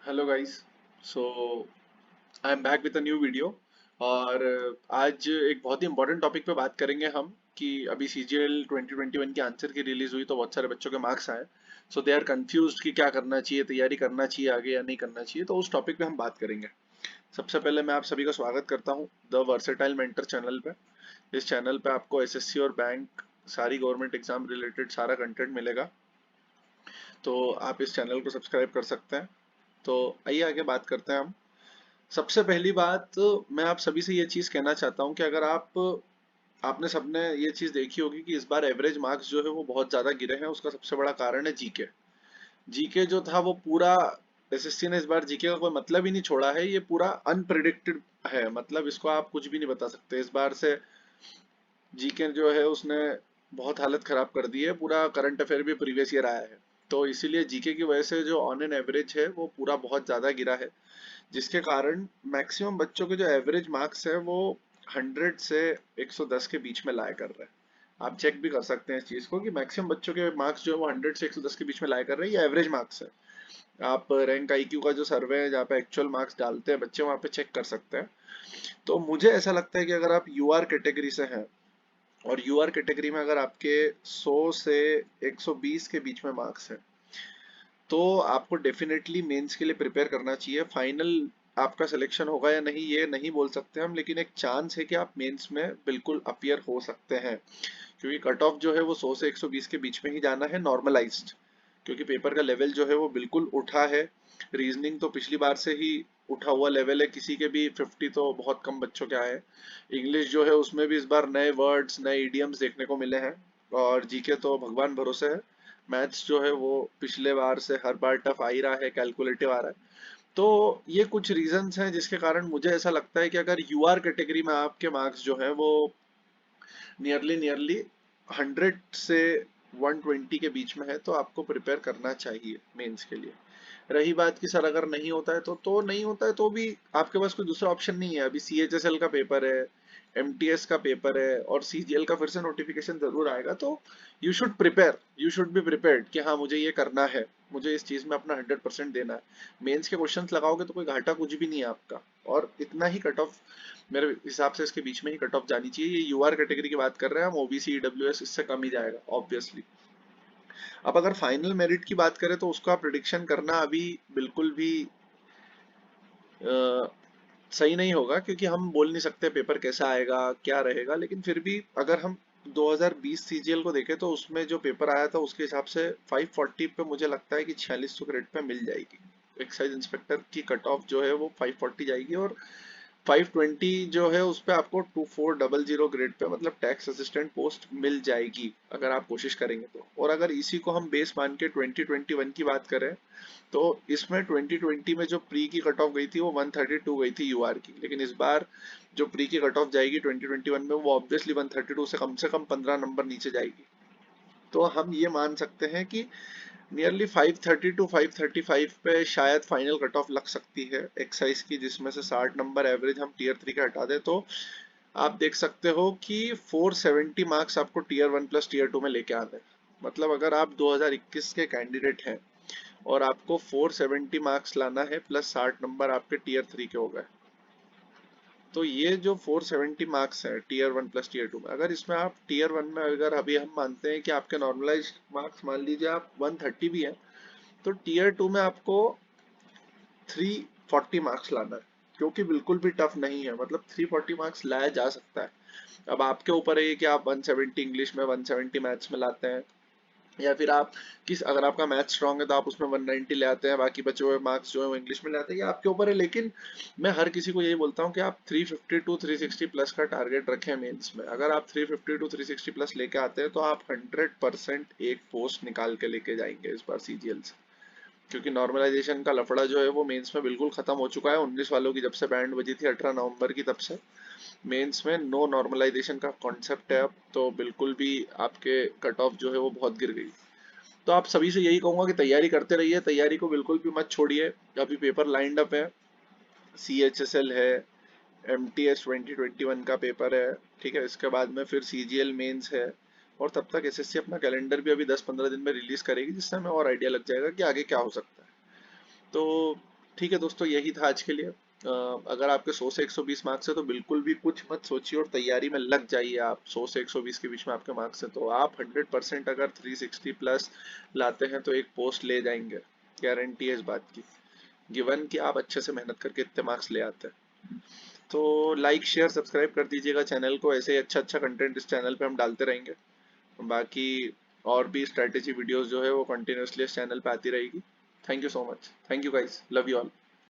Hello guys. So I am back with a new video. और आज एक बहुत ही इंपॉर्टेंट टॉपिक पे बात करेंगे हम कि अभी सीजीएल 2021 की आंसर की रिलीज हुई तो बहुत सारे बच्चों के मार्क्स आए। सो दे आर कंफ्यूज्ड कि क्या करना चाहिए, तैयारी करना चाहिए आगे या नहीं करना चाहिए, तो उस टॉपिक पे हम बात करेंगे। सबसे पहले मैं आप सभी का स्वागत करता हूँ द वर्सेटाइल मेंटर चैनल पे। इस चैनल पे आपको एसएससी और बैंक सारी गवर्नमेंट एग्जाम रिलेटेड सारा कंटेंट मिलेगा, तो आप इस चैनल को सब्सक्राइब कर सकते हैं। तो आइए आगे बात करते हैं हम। सबसे पहली बात, मैं आप सभी से ये चीज कहना चाहता हूँ कि अगर आपने सबने ये चीज देखी होगी कि इस बार एवरेज मार्क्स जो है वो बहुत ज्यादा गिरे हैं। उसका सबसे बड़ा कारण है जीके। जीके जो था वो पूरा, एसएससी ने इस बार जीके का कोई मतलब ही नहीं छोड़ा है। ये पूरा अनप्रिडिक्टेड है, मतलब इसको आप कुछ भी नहीं बता सकते। इस बार से जीके जो है उसने बहुत हालत खराब कर दी है। पूरा करंट अफेयर भी प्रीवियस ईयर आया है, तो इसीलिए जीके की वजह से जो ऑन एन एवरेज है वो पूरा बहुत ज्यादा गिरा है, जिसके कारण मैक्सिमम बच्चों के जो एवरेज मार्क्स है वो 100 से 110 के बीच में लाया कर रहे हैं। आप चेक भी कर सकते हैं इस चीज को कि मैक्सिमम बच्चों के मार्क्स जो है वो 100 से 110 के बीच में लाया कर रहे हैं। ये एवरेज मार्क्स है। आप रैंक आईक्यू का जो सर्वे है जहाँ पे एक्चुअल मार्क्स डालते हैं बच्चे, वहाँ पे चेक कर सकते हैं। तो मुझे ऐसा लगता है कि अगर आप यूआर कैटेगरी से हैं और यूआर कैटेगरी में अगर आपके 100 से 120 के बीच में मार्क्स है, तो आपको डेफिनेटली मेंस के लिए प्रिपेयर करना चाहिए। फाइनल आपका सिलेक्शन होगा या नहीं ये नहीं बोल सकते हम, लेकिन एक चांस है कि आप मेंस में बिल्कुल अपीयर हो सकते हैं, क्योंकि कट ऑफ जो है वो 100 से 120 के बीच में ही जाना है नॉर्मलाइज्ड। क्योंकि पेपर का लेवल जो है वो बिल्कुल उठा है। रीजनिंग तो पिछली बार से ही उठा हुआ लेवल है, किसी के भी 50 तो बहुत कम बच्चों के आए हैं। इंग्लिश जो है उसमें भी इस बार नए वर्ड्स नए इडियम्स देखने को मिले हैं। और जीके तो भगवान भरोसे है। मैथ्स जो है वो पिछले बार से हर बार टफ आ ही रहा है, कैलकुलेटिव आ रहा है। तो ये कुछ रीजंस हैं जिसके कारण मुझे ऐसा लगता है कि अगर यूआर कैटेगरी में आपके मार्क्स जो है वो नियरली नियरली 100 से 120 के बीच में है, तो आपको प्रिपेयर करना चाहिए मेंस के लिए। रही बात की सर अगर नहीं होता है तो नहीं होता है तो भी आपके पास कोई दूसरा ऑप्शन नहीं है। अभी सीएचएसएल का पेपर है, एमटीएस का पेपर है और सीजीएल का फिर से नोटिफिकेशन जरूर आएगा। तो you should prepare, you should be prepared कि हाँ मुझे ये करना है, मुझे इस चीज में अपना 100% देना है। मेंस के क्वेश्चंस लगाओगे तो कोई घाटा कुछ भी नहीं है आपका। और इतना ही कट ऑफ मेरे हिसाब से इसके बीच में ही कट ऑफ जानी चाहिए। ये यूआर कैटेगरी की बात कर रहे हैं हम, ओबीसी ईडब्ल्यूएस इससे कम ही जाएगा ऑब्वियसली। अब अगर फाइनल मेरिट की बात करें तो उसका प्रिडिक्शन करना अभी बिल्कुल भी अ, सही नहीं होगा, क्योंकि हम बोल नहीं सकते पेपर कैसा आएगा क्या रहेगा। लेकिन फिर भी अगर हम 2020 सीजीएल को देखें तो उसमें जो पेपर आया था उसके हिसाब से 540 पे मुझे लगता है कि 4600 ग्रेड पे मिल जाएगी। एक्साइज इंस्पेक्टर की कट ऑफ जो है वो 540 जाएगी, और 520 जो है उस पे आपको 2400 ग्रेड पे मतलब टैक्स असिस्टेंट पोस्ट मिल जाएगी अगर आप कोशिश करेंगे तो। और अगर इसी को हम बेस मान के 2021 की बात करें तो इसमें 2020 में जो प्री की कट ऑफ गई थी वो 132 गई थी यूआर की, लेकिन इस बार जो प्री की कट ऑफ जाएगी 2021 में वो ऑब्वियसली 132 से कम 15 नंबर नीचे जाएगी। तो हम ये मान सकते हैं कि नियरली 530 टू 535 पे शायद फाइनल कट ऑफ लग सकती है एक्साइज की, जिसमें से 60 नंबर एवरेज हम टीयर 3 के हटा दें तो आप देख सकते हो कि 470 मार्क्स आपको टीयर 1 प्लस टीयर 2 में लेके आने हैं। मतलब अगर आप 2021 के कैंडिडेट हैं और आपको 470 मार्क्स लाना है प्लस 60 नंबर आपके टीयर 3 के हो गए, तो ये जो 470 मार्क्स है टीयर 1 प्लस टीयर 2 में, अगर इसमें आप टीयर 1 में अगर अभी हम मानते हैं कि आपके नॉर्मलाइज मार्क्स मान लीजिए आप 130 भी हैं, तो टीयर 2 में आपको 340 मार्क्स लाना है, जो कि बिल्कुल भी टफ नहीं है। मतलब 340 मार्क्स लाया जा सकता है। अब आपके ऊपर है कि आप 170 इंग्लिश में 170 मैथ्स में लाते हैं, या फिर आप किस, अगर आपका मैथ स्ट्रांग है तो आप उसमें 190 ले आते हैं, बाकी बचे हुए मार्क्स जो है वो इंग्लिश में ले आते हैं, ये आपके ऊपर है। लेकिन मैं हर किसी को यही बोलता हूँ कि आप 350 टू 360 प्लस का टारगेट रखें मेंस में। अगर आप 350 टू 360 प्लस लेके आते हैं तो आप 100% एक पोस्ट निकाल के लेके जाएंगे इस बार सीजीएल से। क्योंकि नॉर्मलाइजेशन का लफड़ा जो है वो मेंस में बिल्कुल खत्म हो चुका है। 19 वालों की जब से बैंड बजी थी 18 नवंबर की, तब से मेंस में नो नॉर्मलाइजेशन का कॉन्सेप्ट है अब। तो बिल्कुल भी आपके कट ऑफ जो है वो बहुत गिर गई। तो आप सभी से यही कहूंगा कि तैयारी करते रहिए, तैयारी को बिल्कुल भी मत छोड़िए। अभी पेपर लाइंड अप है, सीएचएसएल है, एमटीएस 2021 का पेपर है, ठीक है, इसके बाद में फिर सीजीएल मेंस है। और तब तक एसएससी अपना कैलेंडर भी अभी 10-15 दिन में रिलीज करेगी, जिससे हमें और आइडिया लग जाएगा कि आगे क्या हो सकता है। तो ठीक है दोस्तों, यही था आज के लिए। अगर आपके 100 से 120 मार्क्स है तो बिल्कुल भी कुछ मत सोचिए और तैयारी में लग जाइए। आप 100 से 120 के बीच में आपके मार्क्स है तो आप 100% अगर 360 प्लस लाते हैं तो एक पोस्ट ले जाएंगे, गारंटी है इस बात की, गिवन कि आप अच्छे से मेहनत करके इतने मार्क्स ले आते हैं। तो लाइक शेयर सब्सक्राइब कर दीजिएगा चैनल को, ऐसे ही अच्छा अच्छा कंटेंट इस चैनल पे हम डालते रहेंगे। बाकी और भी स्ट्रैटेजी वीडियोस जो है वो कंटिन्यूअसली इस चैनल पे आती रहेगी। Thank you so much, thank you guys, love you all.